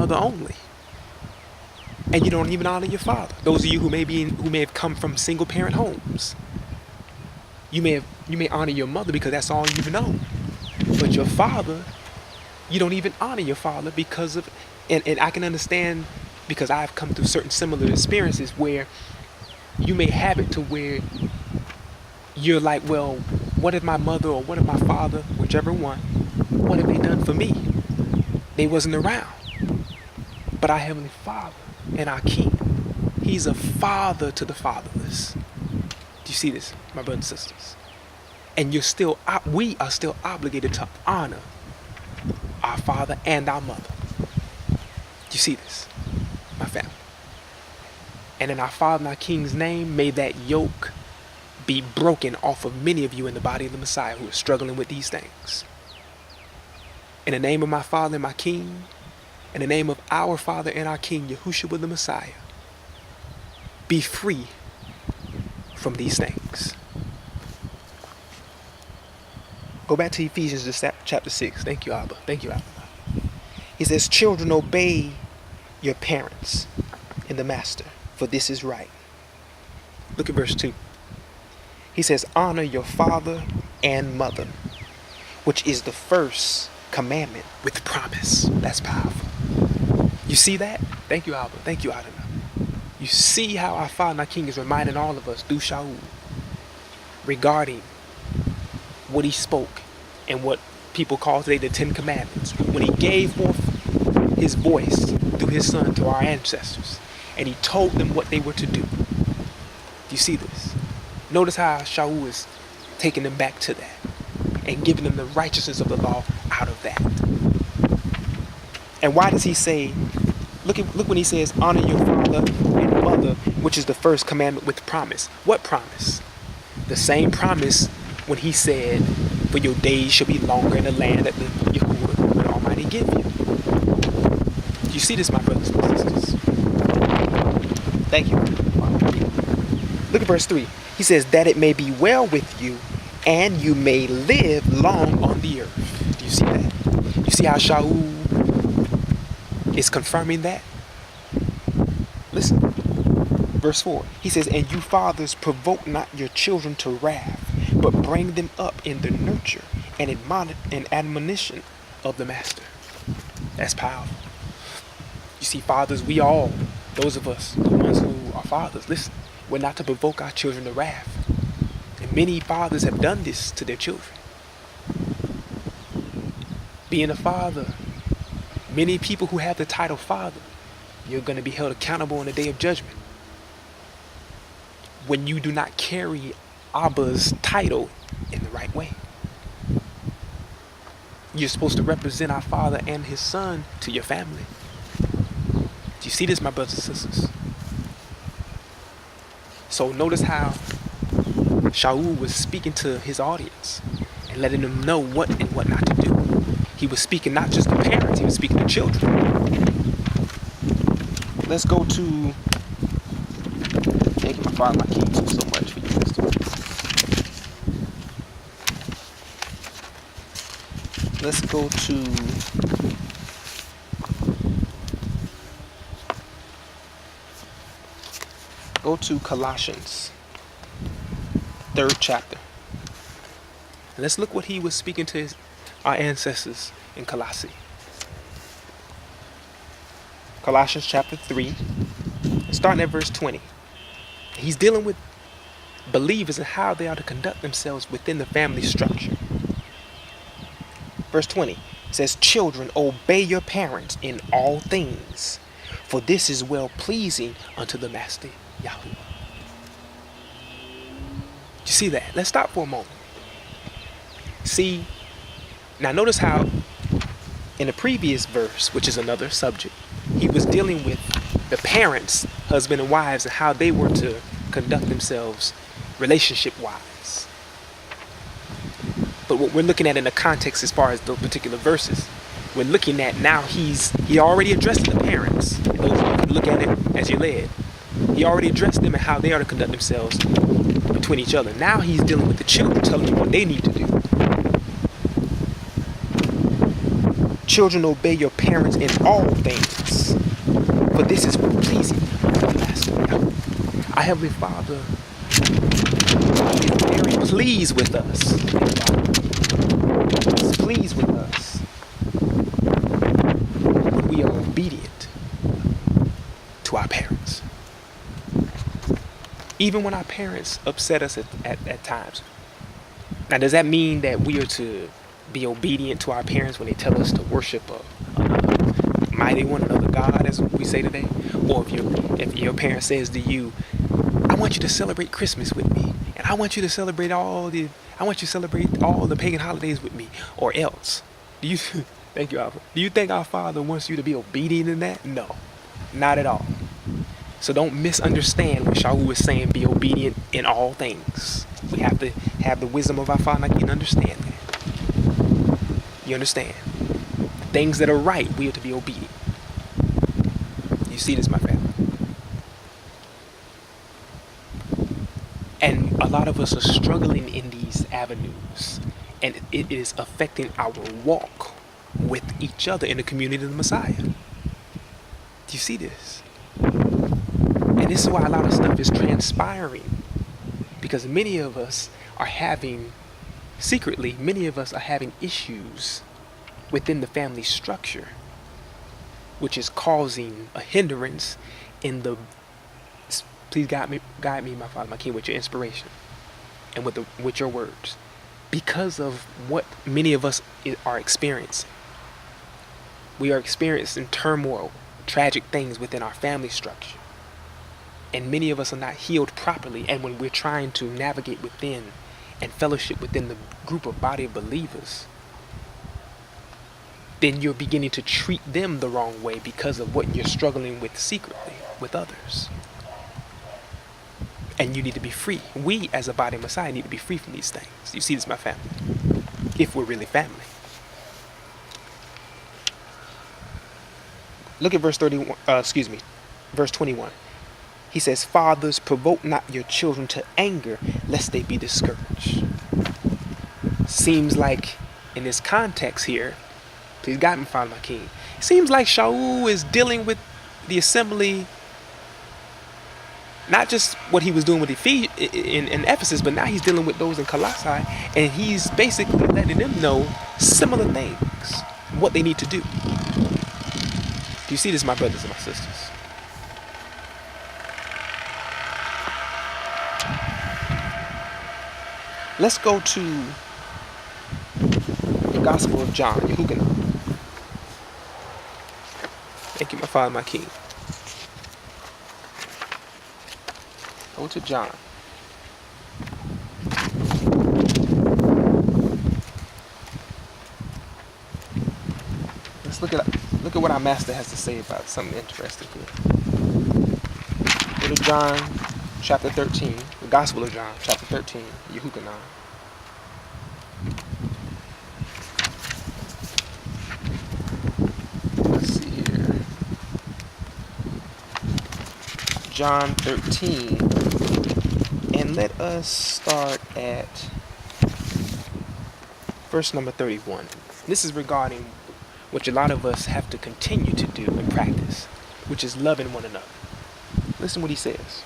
mother only. And you don't even honor your father. Those of you who may have come from single parent homes. You may honor your mother because that's all you've known. But your father, you don't even honor your father because of, and I can understand because I've come through certain similar experiences where you may have it to where you're like, well, what if my mother or what if my father, whichever one, what have they done for me? They wasn't around. But our Heavenly Father and our King, He's a father to the fatherless. Do you see this, my brothers and sisters? And we are still obligated to honor our father and our mother. Do you see this, my family? And in our Father and our King's name, may that yoke be broken off of many of you in the body of the Messiah who are struggling with these things. In the name of my Father and my King, in the name of our Father and our King, Yahushua the Messiah, be free from these things. Go back to Ephesians chapter 6. Thank you, Abba. Thank you, Abba. He says, children, obey your parents in the master, for this is right. Look at verse 2. He says, honor your father and mother, which is the first commandment with promise. That's powerful. You see that? Thank you, Abba. Thank you, Adonai. You see how our Father and our King is reminding all of us through Shaul regarding what he spoke and what people call today the Ten Commandments. When he gave forth his voice through his son to our ancestors and he told them what they were to do. Do you see this? Notice how Shaul is taking them back to that and giving them the righteousness of the law out of that. And why does he say, look when he says, honor your father and mother, which is the first commandment with promise. What promise? The same promise when he said, for your days shall be longer in the land that the Yahuwah, the Almighty, give you. Do you see this, my brothers and sisters? Thank you. Look at verse 3. He says, that it may be well with you and you may live long on the earth. Do you see that? You see how Shaul is confirming that? Listen. Verse 4. He says, and you fathers provoke not your children to wrath, but bring them up in the nurture and admonition of the master. That's powerful. You see, fathers, we all, those of us, the ones who are fathers, listen, we're not to provoke our children to wrath. And many fathers have done this to their children. Being a father, many people who have the title father, you're going to be held accountable on the day of judgment. When you do not carry Abba's title in the right way. You're supposed to represent our Father and His Son to your family. Do you see this, my brothers and sisters? So notice how Shaul was speaking to his audience and letting them know what and what not to do. He was speaking not just to parents, he was speaking to children. Let's go to, thank you, my Father, my King, so much for your wisdom. Let's go to Colossians, 3rd chapter. And let's look what he was speaking to our ancestors in Colossae. Colossians chapter 3, starting at verse 20. He's dealing with believers and how they are to conduct themselves within the family structure. Verse 20 says, children, obey your parents in all things, for this is well pleasing unto the Master Yahuwah. You see that? Let's stop for a moment. See, now notice how in the previous verse, which is another subject, he was dealing with the parents, husband and wives, and how they were to conduct themselves relationship-wise. But what we're looking at in the context as far as those particular verses, we're looking at now he already addressed the parents. And those of you can look at it as you're led. He already addressed them and how they are to conduct themselves between each other. Now he's dealing with the children, telling them what they need to do. Children, obey your parents in all things, for this is pleasing unto the Master. Our Heavenly Father is very pleased with us. He's pleased with us when we are obedient to our parents. Even when our parents upset us at times. Now, does that mean that we are to be obedient to our parents when they tell us to worship a mighty one, another God, as we say today? Or if your parent says to you, I want you to celebrate Christmas with me, and I want you to celebrate all the pagan holidays with me, or else. Thank you, Alpha. Do you think our Father wants you to be obedient in that? No, not at all. So don't misunderstand when Shaul is saying be obedient in all things. We have to have the wisdom of our Father and I can understand that. You understand? Things that are right, we are to be obedient. You see this, my family? And a lot of us are struggling in these avenues. And it is affecting our walk with each other in the community of the Messiah. Do you see this? And this is why a lot of stuff is transpiring. Because many of us are having issues within the family structure, which is causing a hindrance in the, please guide me, my Father, my King, with your inspiration and with your words. Because of what many of us are experiencing. We are experiencing turmoil, tragic things within our family structure. And many of us are not healed properly. And when we're trying to navigate within and fellowship within the group of body of believers, then you're beginning to treat them the wrong way because of what you're struggling with secretly with others. And you need to be free. We, as a body of Messiah, need to be free from these things. You see this, my family? If we're really family. Look at verse 21. He says, fathers, provoke not your children to anger, lest they be discouraged. Seems like, in this context here, please guide me, Father, my King. It seems like Shaul is dealing with the assembly, not just what he was doing with in Ephesus, but now he's dealing with those in Colossae, and he's basically letting them know similar things, what they need to do. Do you see this, my brothers and my sisters? Let's go to the Gospel of John, Yehukanah. Thank you, my Father, my King. Go to John. Let's look at what our Master has to say about something interesting here. Go to John chapter 13, the Gospel of John, chapter 13, Yehukanah. Let's see here. John 13, and let us start at verse number 31. This is regarding which a lot of us have to continue to do and practice, which is loving one another. Listen what he says.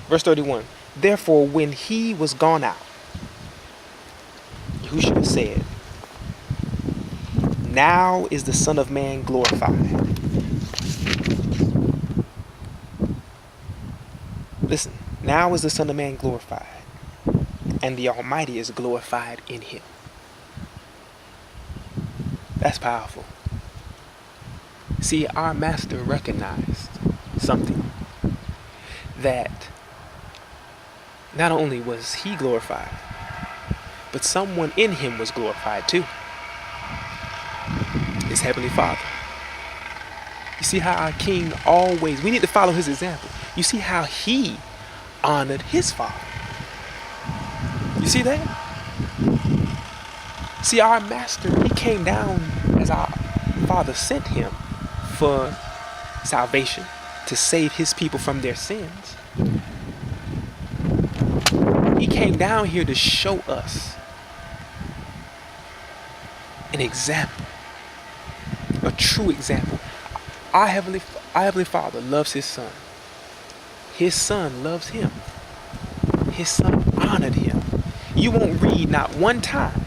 Verse 31. Therefore, when he was gone out, Yahushua said, now is the Son of Man glorified. Listen, now is the Son of Man glorified, and the Almighty is glorified in him. That's powerful. See, our Master recognized something, that not only was he glorified, but someone in him was glorified too. His Heavenly Father. You see how our King always, we need to follow his example. You see how he honored his Father. You see that? See, our Master, he came down as our Father sent him for salvation, to save his people from their sins. He came down here to show us an example, a true example. Our Heavenly Father loves His Son. His Son loves Him. His Son honored Him. You won't read not one time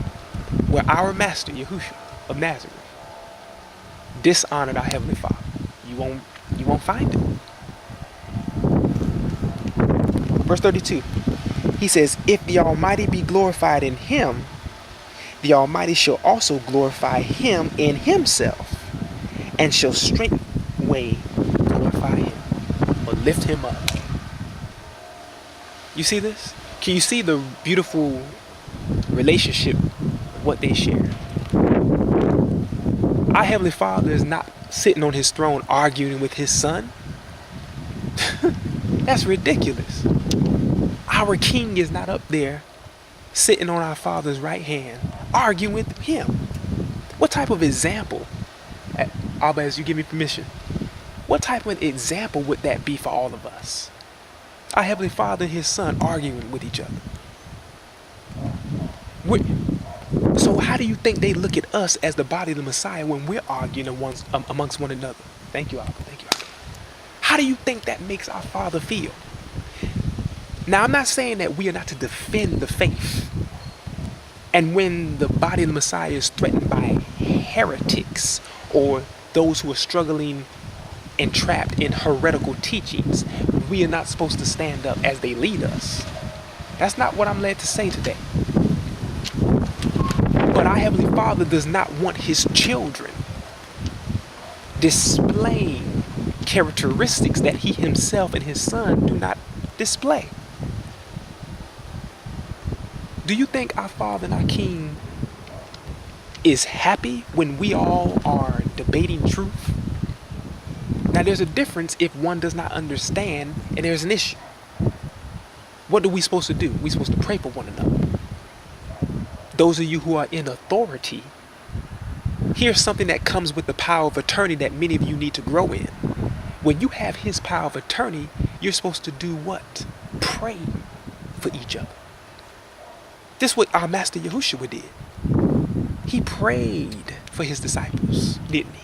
where our Master, Yahushua of Nazareth, dishonored our Heavenly Father. You won't find it. Verse 32, he says, if the Almighty be glorified in Him, the Almighty shall also glorify Him in Himself, and shall straightway glorify Him, or lift Him up. You see this? Can you see the beautiful relationship of what they share? Our Heavenly Father is not sitting on His throne arguing with His Son. That's ridiculous. Our King is not up there sitting on our Father's right hand arguing with Him. What type of example, Abba, as you give me permission, what type of example would that be for all of us? Our Heavenly Father and His Son arguing with each other. So how do you think they look at us as the body of the Messiah when we're arguing amongst one another? Thank you, Abba. Thank you, Abba. How do you think that makes our Father feel? Now, I'm not saying that we are not to defend the faith. And when the body of the Messiah is threatened by heretics or those who are struggling and trapped in heretical teachings, we are not supposed to stand up as they lead us. That's not what I'm led to say today. But our Heavenly Father does not want His children displaying characteristics that He Himself and His Son do not display. Do you think our Father and our King is happy when we all are debating truth? Now, there's a difference if one does not understand and there's an issue. What are we supposed to do? We're supposed to pray for one another. Those of you who are in authority, here's something that comes with the power of attorney that many of you need to grow in. When you have His power of attorney, you're supposed to do what? Pray for each other. This is what our Master Yahushua did. He prayed for His disciples, didn't He?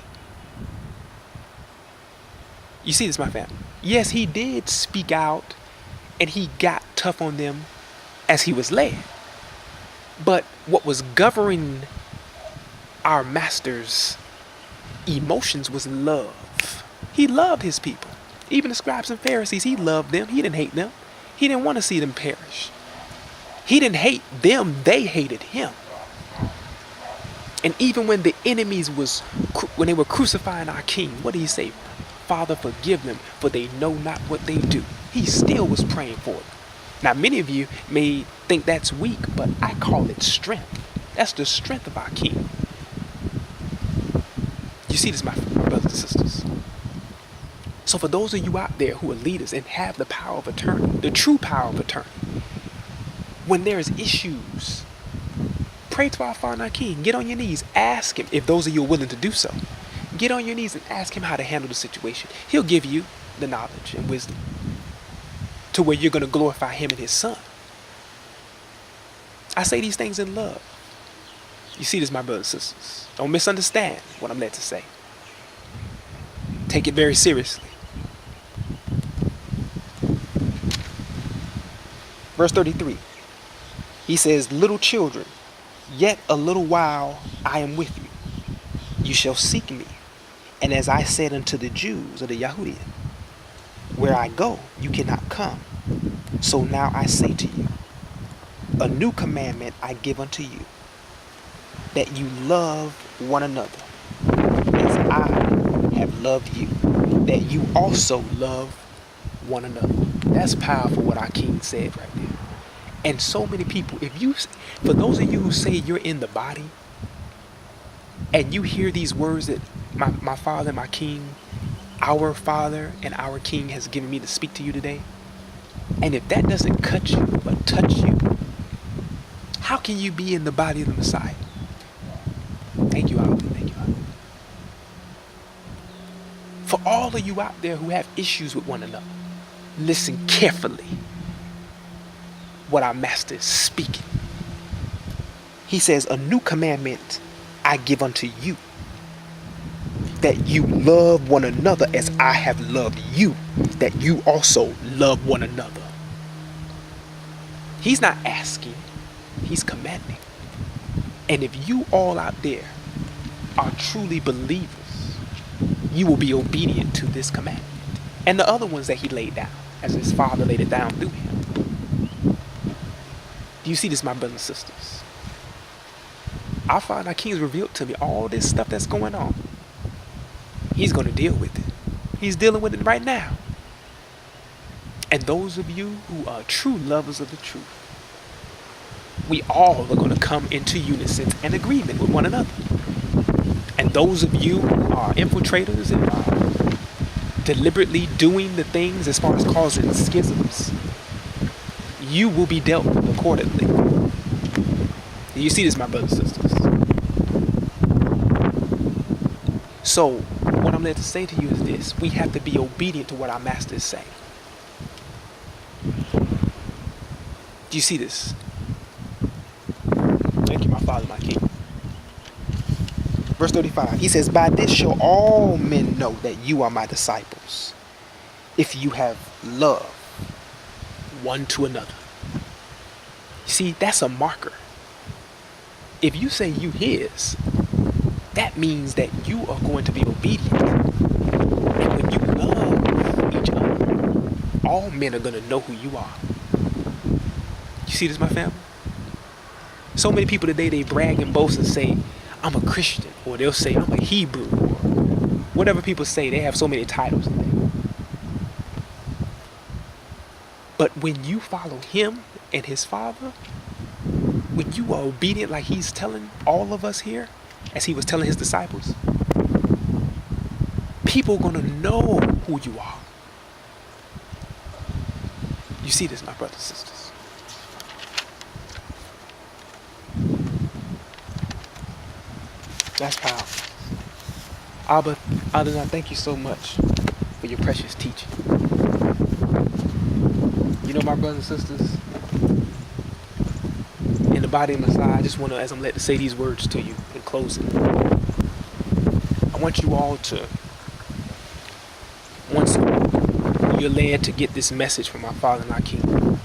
You see this, my family? Yes, He did speak out and He got tough on them as He was led. But what was governing our Master's emotions was love. He loved His people. Even the scribes and Pharisees, He loved them. He didn't hate them. He didn't want to see them perish. He didn't hate them, they hated Him. And even when the enemies when they were crucifying our King, what did He say? Father, forgive them, for they know not what they do. He still was praying for them. Now, many of you may think that's weak, but I call it strength. That's the strength of our King. You see this, my brothers and sisters? So for those of you out there who are leaders and have the power of attorney, the true power of attorney, when there is issues, pray to our Father and our King. Get on your knees. Ask Him, if those of you are willing to do so. Get on your knees and ask Him how to handle the situation. He'll give you the knowledge and wisdom to where you're going to glorify Him and His Son. I say these things in love. You see this, my brothers and sisters. Don't misunderstand what I'm led to say. Take it very seriously. Verse 33. He says, little children, yet a little while I am with you. You shall seek me. And as I said unto the Jews, or the Yahudim, where I go, you cannot come. So now I say to you, a new commandment I give unto you, that you love one another, as I have loved you, that you also love one another. That's powerful what our King said right there. And so many people, for those of you who say you're in the body, and you hear these words that my Father and my King, our Father and our King has given me to speak to you today, and if that doesn't cut you or touch you, how can you be in the body of the Messiah? Thank you, Abba. Thank you, Abba. For all of you out there who have issues with one another, listen carefully what our Master is speaking. He says, a new commandment I give unto you, that you love one another as I have loved you, that you also love one another. He's not asking, he's commanding. And if you all out there are truly believers, you will be obedient to this commandment and the other ones that he laid down, as his Father laid it down through him. Do you see this, my brothers and sisters? Our Father, our King, has revealed to me all this stuff that's going on. He's going to deal with it. He's dealing with it right now. And those of you who are true lovers of the truth, we all are going to come into unison and agreement with one another. And those of you who are infiltrators and are deliberately doing the things as far as causing schisms, you will be dealt with accordingly. Do you see this, my brothers and sisters? So, what I'm led to say to you is this: we have to be obedient to what our master is saying. Do you see this? Thank you, my Father, my King. Verse 35, he says, by this shall all men know that you are my disciples, if you have love one to another. See, that's a marker. If you say you his, that means that you are going to be obedient. And when you love each other, all men are going to know who you are. You see this, my family? So many people today, they brag and boast and say, I'm a Christian, or they'll say I'm a Hebrew, or whatever people say. They have so many titles today. But when you follow him and his Father, when you are obedient like he's telling all of us here, as he was telling his disciples, people are going to know who you are. You see this, my brothers and sisters? That's powerful. Abba, Adonai, thank you so much for your precious teaching. You know, my brothers and sisters, in the body of Messiah, I just want to, as I'm led to say these words to you in closing, I want you all to, once you're led to get this message from our Father and our King,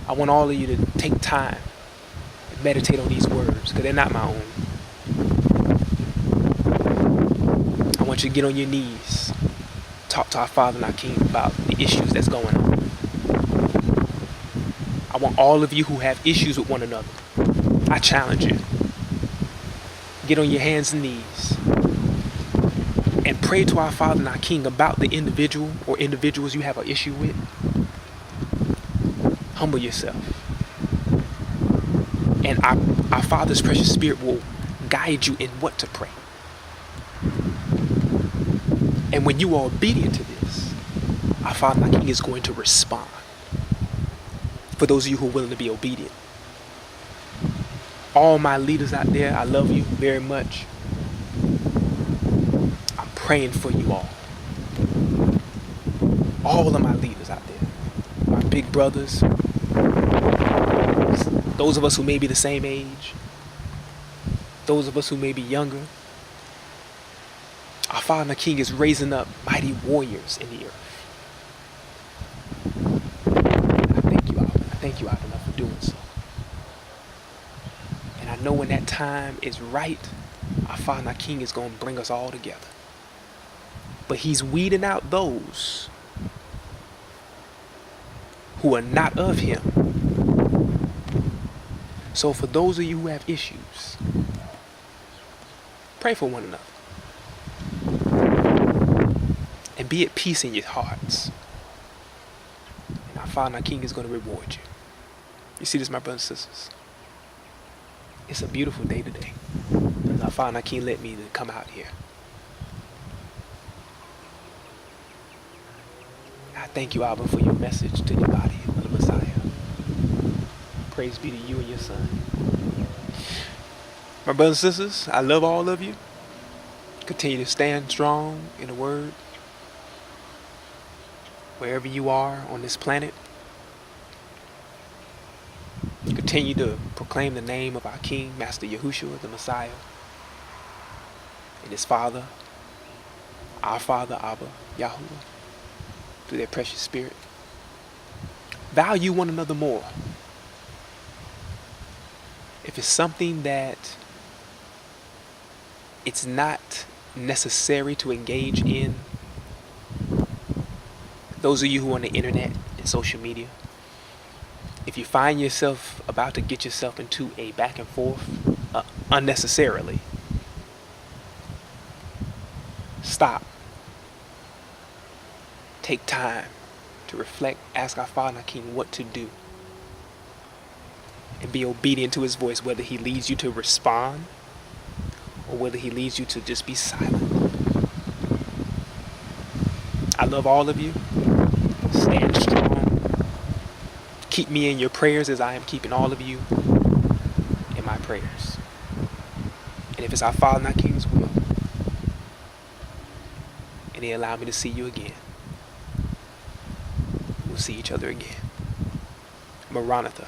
I want all of you to take time and meditate on these words, because they're not my own. I want you to get on your knees, talk to our Father and our King about the issues that's going on. I want all of you who have issues with one another, I challenge you, get on your hands and knees and pray to our Father and our King about the individual or individuals you have an issue with. Humble yourself. And our Father's precious Spirit will guide you in what to pray. And when you are obedient to this, our Father and our King is going to respond. For those of you who are willing to be obedient. All my leaders out there, I love you very much. I'm praying for you all. All of my leaders out there. My big brothers. Those of us who may be the same age. Those of us who may be younger. Our Father and our King is raising up mighty warriors in the earth. And I thank you, Abba. I thank you, Adonai, for doing so. And I know when that time is right, our Father and our King is going to bring us all together. But he's weeding out those who are not of him. So for those of you who have issues, pray for one another. And be at peace in your hearts. And our Father and our King is going to reward you. You see this, my brothers and sisters? It's a beautiful day today. And our Father and our King let me to come out here. I thank you, Abba, for your message to your body of the Messiah. Praise be to you and your Son. My brothers and sisters, I love all of you. Continue to stand strong in the Word. Wherever you are on this planet, continue continue to proclaim the name of our King, Master Yahushua, the Messiah, and his Father, our Father, Abba, Yahuwah, through their precious Spirit. Value one another more. If it's something that it's not necessary to engage in, those of you who are on the internet and social media, if you find yourself about to get yourself into a back and forth unnecessarily, stop. Take time to reflect, ask our Father and our King what to do, and be obedient to his voice, whether he leads you to respond or whether he leads you to just be silent. I love all of you. Stand strong. Keep me in your prayers as I am keeping all of you in my prayers. And if it's our Father and our King's will, and he allow me to see you again, we'll see each other again. Maranatha.